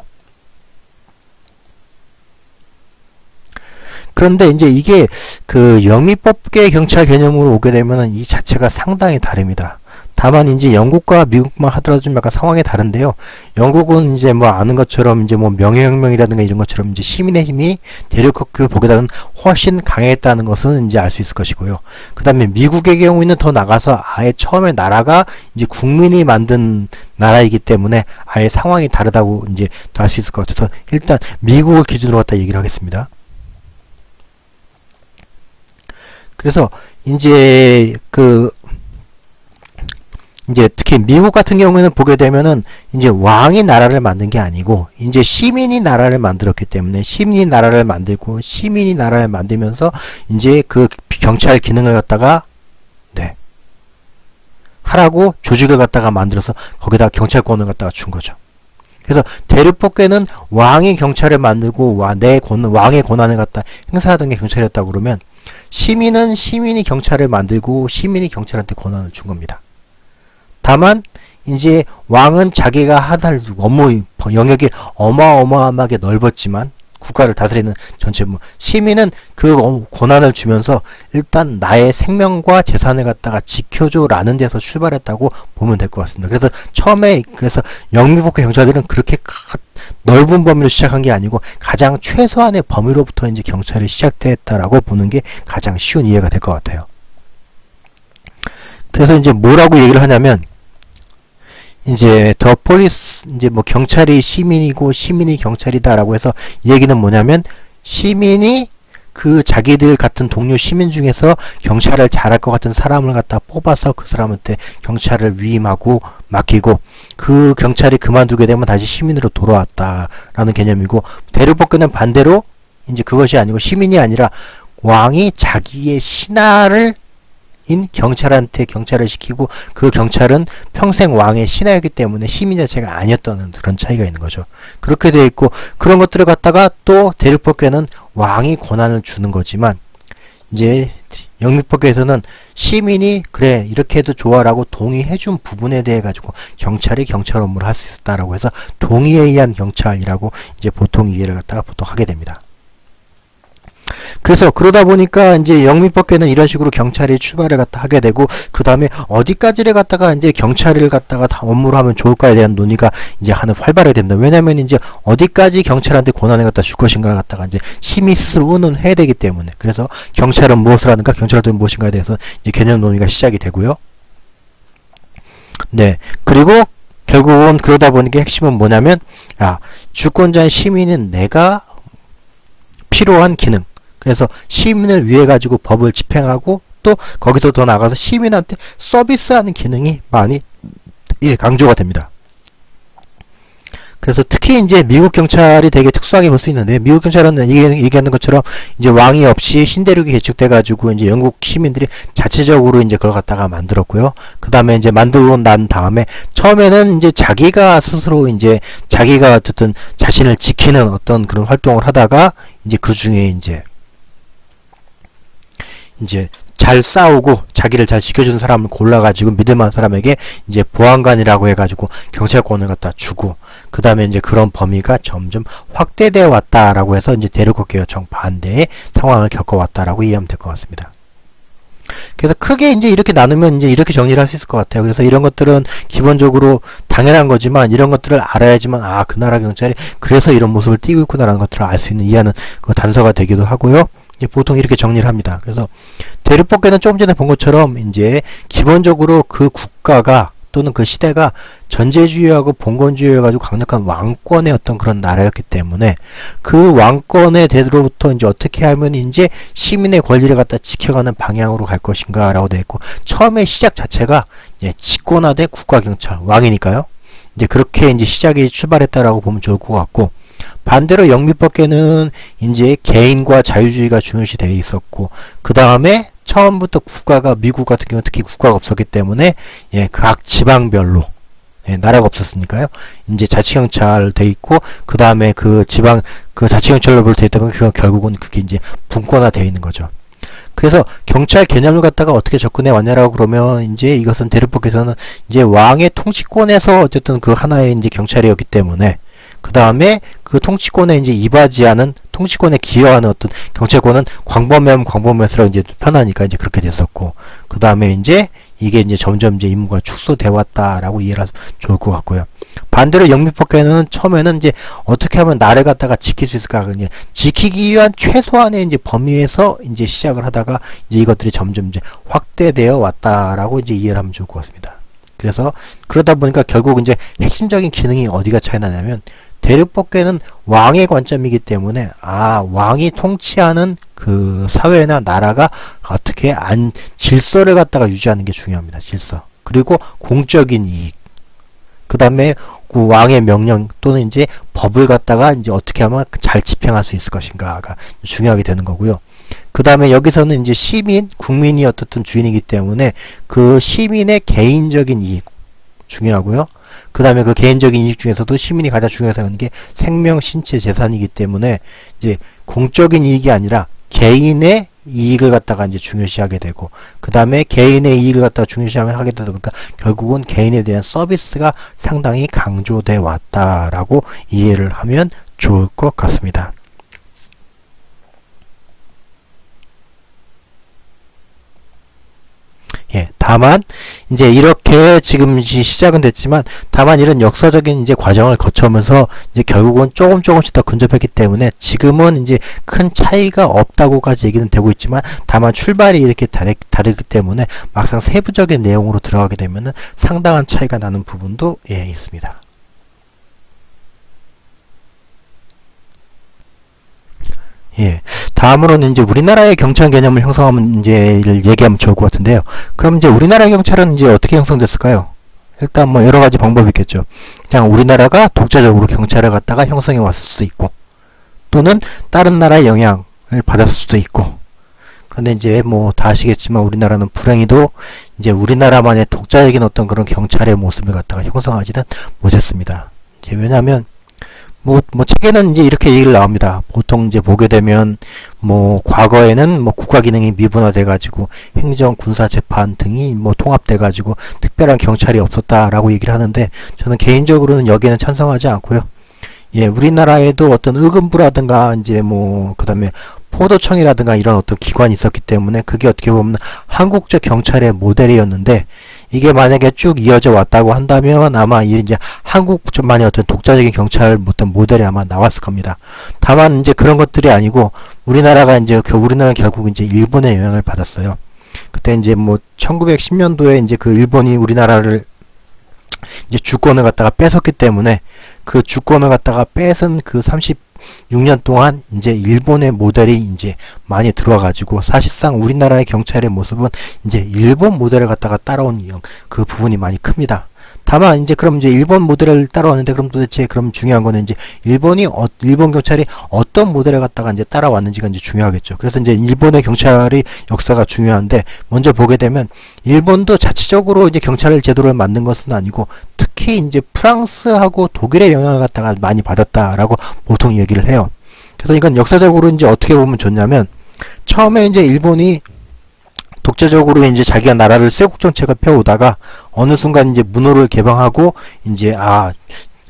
그런데 이제 이게 그 영미법계 경찰 개념으로 오게 되면은 이 자체가 상당히 다릅니다. 다만 이제 영국과 미국만 하더라도 좀 약간 상황이 다른데요. 영국은 이제 뭐 아는 것처럼 이제 뭐 명예혁명이라든가 이런 것처럼 이제 시민의 힘이 대륙학교 보기보다는 훨씬 강했다는 것은 이제 알 수 있을 것이고요. 그 다음에 미국의 경우에는 더 나가서 아예 처음에 나라가 이제 국민이 만든 나라이기 때문에 아예 상황이 다르다고 이제 알 수 있을 것 같아서 일단 미국을 기준으로 갖다 얘기를 하겠습니다. 그래서 이제 이제 특히 미국 같은 경우에는 보게 되면은 이제 왕이 나라를 만든 게 아니고 이제 시민이 나라를 만들었기 때문에 시민이 나라를 만들고 시민이 나라를 만들면서 이제 그 경찰 기능을 갖다가 네 하라고 조직을 갖다가 만들어서 거기다 경찰권을 갖다가 준 거죠. 그래서 대륙법계는 왕이 경찰을 만들고 왕의 권한을 갖다 행사하던 게 경찰이었다고 그러면 시민은 시민이 경찰을 만들고 시민이 경찰한테 권한을 준 겁니다. 다만 이제 왕은 자기가 하는 업무 영역이 어마어마하게 넓었지만 국가를 다스리는 전체 시민은 그 권한을 주면서 일단 나의 생명과 재산을 갖다가 지켜줘라는 데서 출발했다고 보면 될 것 같습니다. 그래서 처음에 영미법계 경찰들은 그렇게 넓은 범위로 시작한 게 아니고 가장 최소한의 범위로부터 이제 경찰이 시작됐다라고 보는 게 가장 쉬운 이해가 될 것 같아요. 그래서 이제 뭐라고 얘기를 하냐면 이제 더 폴리스 이제 뭐 경찰이 시민이고 시민이 경찰이다라고 해서 이 얘기는 뭐냐면 시민이 그 자기들 같은 동료 시민 중에서 경찰을 잘할 것 같은 사람을 갖다 뽑아서 그 사람한테 경찰을 위임하고 맡기고 그 경찰이 그만두게 되면 다시 시민으로 돌아왔다라는 개념이고 대륙법계는 반대로 이제 그것이 아니고 시민이 아니라 왕이 자기의 신하를 경찰한테 경찰을 시키고 그 경찰은 평생 왕의 신하였기 때문에 시민 자체가 아니었다는 그런 차이가 있는 거죠. 그렇게 되어 있고 그런 것들을 갖다가 또 대륙법계는 왕이 권한을 주는 거지만 이제 영미법계에서는 시민이 그래 이렇게 해도 좋아라고 동의해준 부분에 대해 가지고 경찰이 경찰 업무를 할 수 있다라고 해서 동의에 의한 경찰이라고 이제 보통 이해를 갖다가 보통 하게 됩니다. 그래서 그러다 보니까 이제 영미법계는 이런 식으로 경찰이 출발을 갖다 하게 되고 그 다음에 어디까지를 갖다가 이제 경찰을 갖다가 다 업무로 하면 좋을까에 대한 논의가 이제 하는 활발하게 된다. 왜냐면 이제 어디까지 경찰한테 권한을 갖다 줄 것인가를 갖다가 이제 시민 스스로 의논해야 되기 때문에 그래서 경찰은 무엇을 하는가 경찰은 무엇인가에 대해서 이제 개념 논의가 시작이 되고요. 네 그리고 결국은 그러다 보니까 핵심은 뭐냐면 주권자인 시민은 내가 필요한 기능 그래서 시민을 위해 가지고 법을 집행하고 또 거기서 더 나가서 시민한테 서비스하는 기능이 많이 강조가 됩니다. 그래서 특히 이제 미국 경찰이 되게 특수하게 볼 수 있는데 미국 경찰은 얘기하는 것처럼 이제 왕이 없이 신대륙이 개축돼 가지고 이제 영국 시민들이 자체적으로 이제 그걸 갖다가 만들었고요. 그 다음에 이제 만들고 난 다음에 처음에는 이제 자기가 스스로 이제 자기가 어쨌든 자신을 지키는 어떤 그런 활동을 하다가 이제 그 중에 이제 잘 싸우고 자기를 잘 지켜주는 사람을 골라가지고 믿을만한 사람에게 이제 보안관이라고 해가지고 경찰권을 갖다 주고 그 다음에 이제 그런 범위가 점점 확대되어 왔다라고 해서 이제 대륙국계와 정반대의 상황을 겪어왔다라고 이해하면 될 것 같습니다. 그래서 크게 이제 이렇게 나누면 이제 이렇게 정리를 할 수 있을 것 같아요. 그래서 이런 것들은 기본적으로 당연한 거지만 이런 것들을 알아야지만 그 나라 경찰이 그래서 이런 모습을 띠고 있구나라는 것들을 알 수 있는 이해하는 그 단서가 되기도 하고요. 보통 이렇게 정리를 합니다. 그래서 대륙법계는 조금 전에 본 것처럼 이제 기본적으로 그 국가가 또는 그 시대가 전제주의하고 봉건주의여가지고 강력한 왕권의 어떤 그런 나라였기 때문에 그 왕권의 대로부터 이제 어떻게 하면 이제 시민의 권리를 갖다 지켜가는 방향으로 갈 것인가라고 되어 있고 처음에 시작 자체가 집권하되 국가경찰 왕이니까요. 이제 그렇게 이제 시작이 출발했다라고 보면 좋을 것 같고 반대로 영미법계는 이제 개인과 자유주의가 중요시 되어 있었고 그 다음에 처음부터 국가가 미국 같은 경우는 특히 국가가 없었기 때문에 각 지방별로 나라가 없었으니까요. 이제 자치경찰 돼 있고 그 다음에 그 지방 그 자치경찰로 돼 있다 보면 그 결국은 그게 이제 분권화 되어 있는 거죠. 그래서 경찰 개념을 갖다가 어떻게 접근해 왔냐라고 그러면 이제 이것은 대륙법계에서는 이제 왕의 통치권에서 어쨌든 그 하나의 이제 경찰이었기 때문에 그 다음에 그 통치권에 이제 이바지하는 통치권에 기여하는 어떤 경찰권은 광범위하면 광범위할수록 이제 편하니까 이제 그렇게 됐었고 그 다음에 이제 이게 이제 점점 이제 임무가 축소돼 왔다라고 이해를 하면 좋을 것 같고요. 반대로 영미법계는 처음에는 이제 어떻게 하면 나를 갖다가 지킬 수 있을까, 이제 지키기 위한 최소한의 이제 범위에서 이제 시작을 하다가 이제 이것들이 점점 이제 확대되어 왔다라고 이제 이해를 하면 좋을 것 같습니다. 그래서 그러다 보니까 결국 이제 핵심적인 기능이 어디가 차이 나냐면, 대륙법계는 왕의 관점이기 때문에 왕이 통치하는 그 사회나 나라가 어떻게 질서를 갖다가 유지하는 게 중요합니다. 질서. 그리고 공적인 이익. 그 다음에 그 왕의 명령 또는 이제 법을 갖다가 이제 어떻게 하면 잘 집행할 수 있을 것인가가 중요하게 되는 거고요. 그 다음에 여기서는 이제 국민이 어떻든 주인이기 때문에 그 시민의 개인적인 이익 중요하고요. 그 다음에 그 개인적인 이익 중에서도 시민이 가장 중요하게 생각하는 게 생명, 신체, 재산이기 때문에 이제 공적인 이익이 아니라 개인의 이익을 갖다가 이제 중요시하게 되고, 그 다음에 개인의 이익을 갖다가 중요시하게 되다 보니까 결국은 개인에 대한 서비스가 상당히 강조돼 왔다라고 이해를 하면 좋을 것 같습니다. 예, 다만 이제 이렇게 지금 시작은 됐지만, 다만 이런 역사적인 이제 과정을 거쳐오면서 이제 결국은 조금씩 더 근접했기 때문에 지금은 이제 큰 차이가 없다고까지 얘기는 되고 있지만, 다만 출발이 이렇게 다르기 때문에 막상 세부적인 내용으로 들어가게 되면은 상당한 차이가 나는 부분도 있습니다. 예. 다음으로는 이제 우리나라의 경찰 개념을 형성하면 문제를 얘기하면 좋을 것 같은데요. 그럼 이제 우리나라의 경찰은 이제 어떻게 형성됐을까요? 일단 뭐 여러 가지 방법이 있겠죠. 그냥 우리나라가 독자적으로 경찰을 갖다가 형성해 왔을 수도 있고, 또는 다른 나라의 영향을 받았을 수도 있고. 그런데 이제 뭐 다 아시겠지만 우리나라는 불행히도 이제 우리나라만의 독자적인 어떤 그런 경찰의 모습을 갖다가 형성하지는 못했습니다. 이제 왜냐하면 뭐 책에는 이제 이렇게 얘기를 나옵니다. 보통 이제 보게 되면 뭐 과거에는 뭐 국가 기능이 미분화돼 가지고 행정, 군사, 재판 등이 뭐 통합돼 가지고 특별한 경찰이 없었다라고 얘기를 하는데, 저는 개인적으로는 여기에는 찬성하지 않고요. 예, 우리나라에도 어떤 의금부라든가 이제 뭐 그다음에 포도청이라든가 이런 어떤 기관이 있었기 때문에 그게 어떻게 보면 한국적 경찰의 모델이었는데, 이게 만약에 쭉 이어져 왔다고 한다면 아마 이제 한국만의 어떤 독자적인 경찰 어떤 모델이 아마 나왔을 겁니다. 다만 이제 그런 것들이 아니고 우리나라는 결국 이제 일본의 영향을 받았어요. 그때 이제 뭐 1910년도에 이제 그 일본이 우리나라를 이제 주권을 갖다가 뺏었기 때문에, 그 주권을 갖다가 뺏은 그 36년 동안 이제 일본의 모델이 이제 많이 들어와가지고, 사실상 우리나라의 경찰의 모습은 이제 일본 모델을 갖다가 따라온 그 부분이 많이 큽니다. 다만 이제 그럼 이제 일본 모델을 따라왔는데, 그럼 도대체 그럼 중요한 거는 이제 일본 경찰이 어떤 모델을 갖다가 이제 따라왔는지가 이제 중요하겠죠. 그래서 이제 일본의 경찰의 역사가 중요한데, 먼저 보게 되면 일본도 자체적으로 이제 경찰 제도를 만든 것은 아니고, 특히 이제 프랑스하고 독일의 영향을 갖다가 많이 받았다라고 보통 얘기를 해요. 그래서 이건 역사적으로 이제 어떻게 보면 좋냐면, 처음에 이제 일본이 독자적으로 이제 자기가 나라를 쇄국 정책을 펴오다가 어느 순간 이제 문호를 개방하고 이제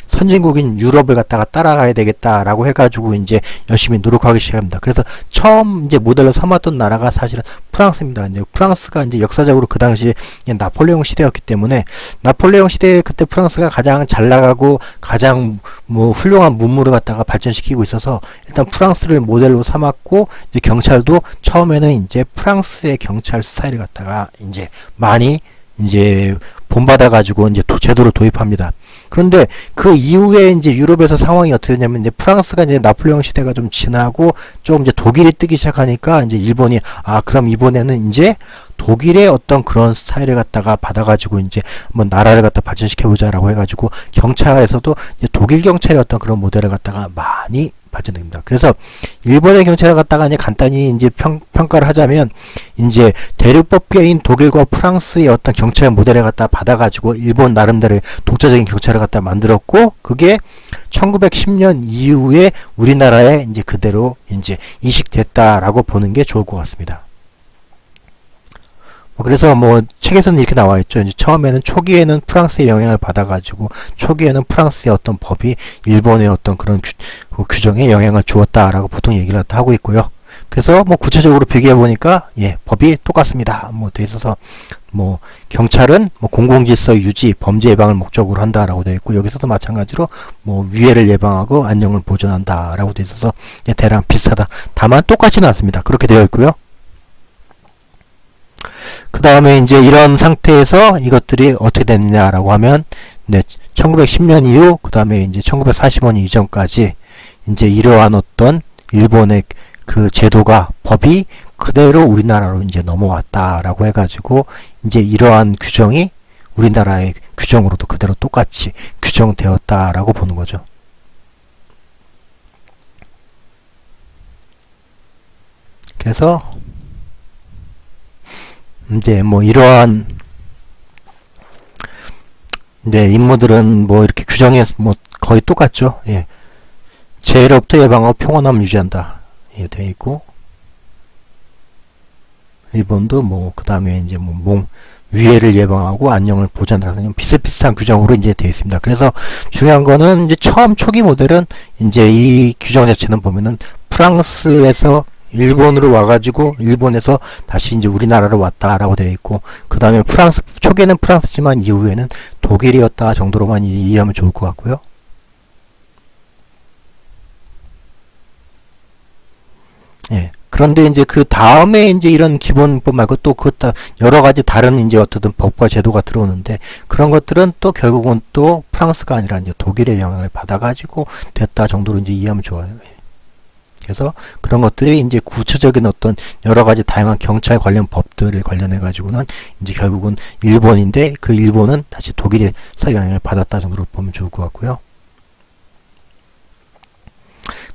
선진국인 유럽을 갖다가 따라가야 되겠다라고 해가지고 이제 열심히 노력하기 시작합니다. 그래서 처음 이제 모델로 삼았던 나라가 사실은 프랑스입니다. 이제 프랑스가 이제 역사적으로 그 당시에 나폴레옹 시대였기 때문에, 나폴레옹 시대에 그때 프랑스가 가장 잘 나가고 가장 뭐 훌륭한 문물을 갖다가 발전시키고 있어서 일단 프랑스를 모델로 삼았고, 이제 경찰도 처음에는 이제 프랑스의 경찰 스타일을 갖다가 이제 많이 이제 본받아가지고 이제 제도를 도입합니다. 그런데 그 이후에 이제 유럽에서 상황이 어떻게 되냐면, 이제 프랑스가 이제 나폴레옹 시대가 좀 지나고 좀 이제 독일이 뜨기 시작하니까 이제 일본이 그럼 이번에는 이제 독일의 어떤 그런 스타일을 갖다가 받아가지고 이제 한번 나라를 갖다 발전시켜보자라고 해가지고 경찰에서도 이제 독일 경찰의 어떤 그런 모델을 갖다가 많이 발전됩니다. 그래서 일본의 경찰을 갖다가 이제 간단히 이제 평가를 하자면, 이제 대륙법계인 독일과 프랑스의 어떤 경찰 모델을 갖다 받아가지고 일본 나름대로 독자적인 경찰을 갖다 만들었고, 그게 1910년 이후에 우리나라에 이제 그대로 이제 이식됐다라고 보는 게 좋을 것 같습니다. 그래서 뭐 책에서는 이렇게 나와 있죠. 이제 처음에는 초기에는 프랑스의 영향을 받아가지고 초기에는 프랑스의 어떤 법이 일본의 어떤 그런 규정에 영향을 주었다라고 보통 얘기를 하고 있고요. 그래서 뭐 구체적으로 비교해 보니까 법이 똑같습니다. 뭐 돼 있어서 뭐 경찰은 뭐 공공질서 유지, 범죄 예방을 목적으로 한다라고 되어 있고 여기서도 마찬가지로 뭐 위해를 예방하고 안녕을 보존한다라고 되어 있어서 대략 비슷하다. 다만 똑같지는 않습니다. 그렇게 되어 있고요. 그 다음에 이제 이런 상태에서 이것들이 어떻게 됐느냐라고 하면 1910년 이후 그 다음에 이제 1945년 이전까지 이제 이러한 어떤 일본의 그 제도가 법이 그대로 우리나라로 이제 넘어왔다라고 해가지고 이제 이러한 규정이 우리나라의 규정으로도 그대로 똑같이 규정되었다라고 보는 거죠. 그래서 이제 뭐 이러한 임무들은 뭐 이렇게 규정에 뭐 거의 똑같죠. 예. 재해로부터 예방하고 평온함을 유지한다. 예, 되어 있고 일본도 뭐 그 다음에 이제 뭐 위해를 예방하고 안녕을 보존한다는 비슷비슷한 규정으로 이제 되어 있습니다. 그래서 중요한 거는 이제 처음 초기 모델은 이제 이 규정 자체는 보면은 프랑스에서 일본으로 와가지고 일본에서 다시 이제 우리나라로 왔다라고 되어 있고 그 다음에 프랑스 초기에는 프랑스지만 이후에는 독일이었다 정도로만 이해하면 좋을 것 같고요. 예. 그런데 이제 그 다음에 이제 이런 기본법 말고 또 그 여러 가지 다른 이제 어떤 법과 제도가 들어오는데 그런 것들은 또 결국은 또 프랑스가 아니라 이제 독일의 영향을 받아가지고 됐다 정도로 이제 이해하면 좋아요. 그래서 그런 것들이 이제 구체적인 어떤 여러 가지 다양한 경찰 관련 법들을 관련해 가지고는 이제 결국은 일본인데 그 일본은 다시 독일에서 영향을 받았다 정도로 보면 좋을 것 같고요.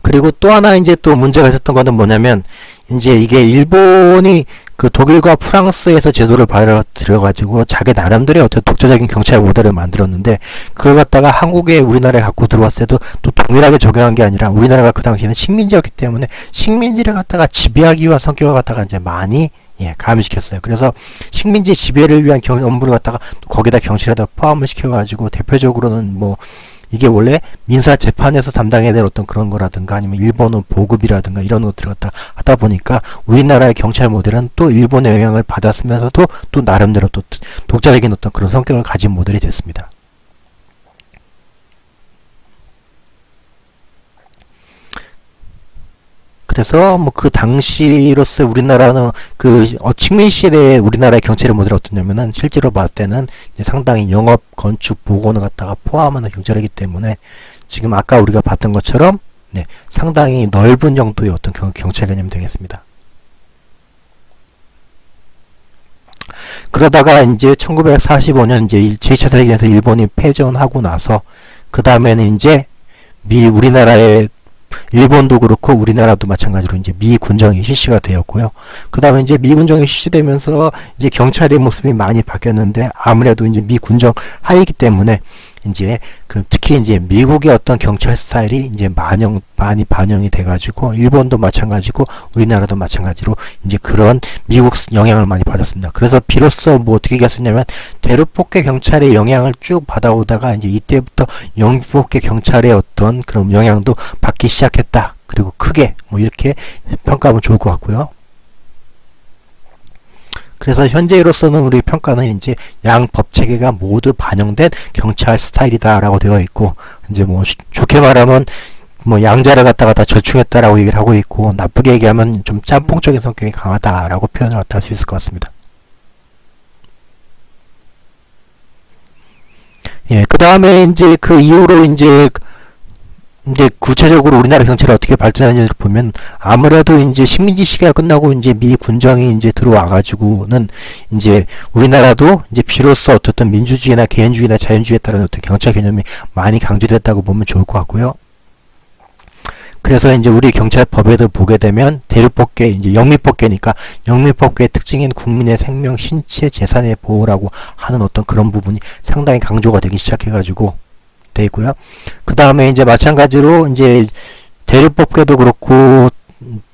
그리고 또 하나 이제 또 문제가 있었던 거는 뭐냐면 이제 이게 일본이 그 독일과 프랑스에서 제도를 받아들여가지고 자기 나름대로의 어떤 독자적인 경찰 모델을 만들었는데 그걸 갖다가 한국에 우리나라에 갖고 들어왔을 때도 또 동일하게 적용한 게 아니라 우리나라가 그 당시에는 식민지였기 때문에 식민지를 갖다가 지배하기 위한 성격을 갖다가 이제 많이 가미시켰어요. 그래서 식민지 지배를 위한 업무를 갖다가 거기다 경찰에다 포함을 시켜가지고 대표적으로는 뭐 이게 원래 민사 재판에서 담당해야 될 어떤 그런 거라든가 아니면 일본어 보급이라든가 이런 것들을 갖다 하다 보니까 우리나라의 경찰 모델은 또 일본의 영향을 받았으면서도 또 나름대로 또 독자적인 어떤 그런 성격을 가진 모델이 됐습니다. 그래서 뭐 그 당시로서 우리나라는 그 식민 시대에 우리나라의 경찰의 모델이 어떠냐면은 실제로 봤을 때는 상당히 영업, 건축, 보건을 갖다가 포함하는 경찰이기 때문에 지금 아까 우리가 봤던 것처럼 상당히 넓은 정도의 어떤 경찰 개념이 되겠습니다. 그러다가 이제 1945년 이제 제2차 세계대전에서 일본이 패전하고 나서 그 다음에는 이제 우리나라의 일본도 그렇고 우리나라도 마찬가지로 이제 미 군정이 실시가 되었고요. 그 다음에 이제 미 군정이 실시되면서 이제 경찰의 모습이 많이 바뀌었는데 아무래도 이제 미 군정 하이기 때문에 이제 특히 이제 미국의 어떤 경찰 스타일이 이제 많이 반영이 돼가지고 일본도 마찬가지고 우리나라도 마찬가지로 이제 그런 미국 영향을 많이 받았습니다. 그래서 비로소 뭐 어떻게 얘기했었냐면 대륙폭계 경찰의 영향을 쭉 받아오다가 이제 이때부터 영국폭계 경찰의 어떤 그런 영향도 받기 시작했다. 그리고 크게 뭐 이렇게 평가하면 좋을 것 같고요. 그래서 현재로서는 우리 평가는 이제 양 법 체계가 모두 반영된 경찰 스타일이다라고 되어 있고 이제 뭐 좋게 말하면 뭐 양자를 갖다가 다 절충했다라고 얘기를 하고 있고 나쁘게 얘기하면 좀 짬뽕적인 성격이 강하다라고 표현을 갖다 할 수 있을 것 같습니다. 예, 그 다음에 이제 그 이후로 이제 구체적으로 우리나라 경찰이 어떻게 발전하는지를 보면 아무래도 이제 식민지 시기가 끝나고 이제 미 군정이 이제 들어와가지고는 이제 우리나라도 이제 비로소 어떻든 민주주의나 개인주의나 자연주의에 따른 어떤 경찰 개념이 많이 강조됐다고 보면 좋을 것 같고요. 그래서 이제 우리 경찰법에도 보게 되면 대륙법계 이제 영미법계니까 영미법계의 특징인 국민의 생명, 신체, 재산의 보호라고 하는 어떤 그런 부분이 상당히 강조가 되기 시작해가지고 돼 있고요. 그 다음에 이제 마찬가지로 이제 대륙법계도 그렇고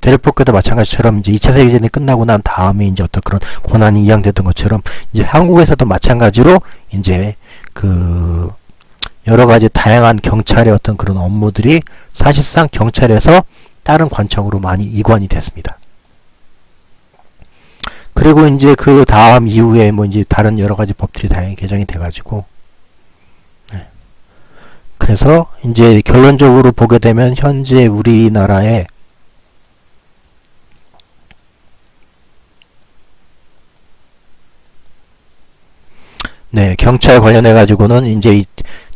대륙법계도 마찬가지처럼 이제 2차 세계대전이 끝나고 난 다음에 이제 어떤 그런 권한이 이양됐던 것처럼 이제 한국에서도 마찬가지로 이제 그 여러 가지 다양한 경찰의 어떤 그런 업무들이 사실상 경찰에서 다른 관청으로 많이 이관이 됐습니다. 그리고 이제 그 다음 이후에 뭐 이제 다른 여러 가지 법들이 다양히 개정이 돼가지고, 네. 그래서 이제 결론적으로 보게 되면 현재 우리나라에 네, 경찰 관련해 가지고는 이제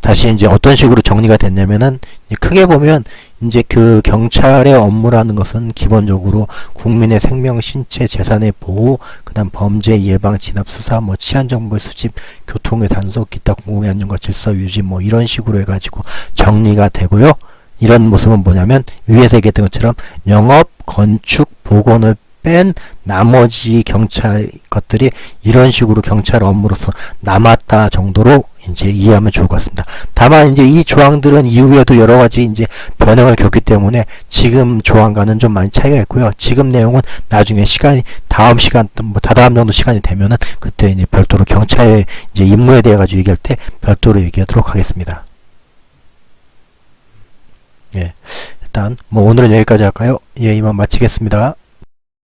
다시 이제 어떤 식으로 정리가 됐냐면은 크게 보면 이제 그 경찰의 업무라는 것은 기본적으로 국민의 생명, 신체, 재산의 보호, 그다음 범죄 예방, 진압, 수사, 뭐 치안 정보의 수집, 교통의 단속, 기타 공공의 안전과 질서 유지 뭐 이런 식으로 해가지고 정리가 되고요. 이런 모습은 뭐냐면 위에서 얘기했던 것처럼 영업, 건축, 보건을 뺀 나머지 경찰 것들이 이런 식으로 경찰 업무로서 남았다 정도로 이제 이해하면 좋을 것 같습니다. 다만 이제 이 조항들은 이후에도 여러 가지 이제 변형을 겪기 때문에 지금 조항과는 좀 많이 차이가 있고요. 지금 내용은 나중에 시간이 다음 시간 뭐 다다음 정도 시간이 되면은 그때 이제 별도로 경찰의 이제 임무에 대해 가지고 얘기할 때 별도로 얘기하도록 하겠습니다. 예. 일단 뭐 오늘은 여기까지 할까요? 예, 이만 마치겠습니다.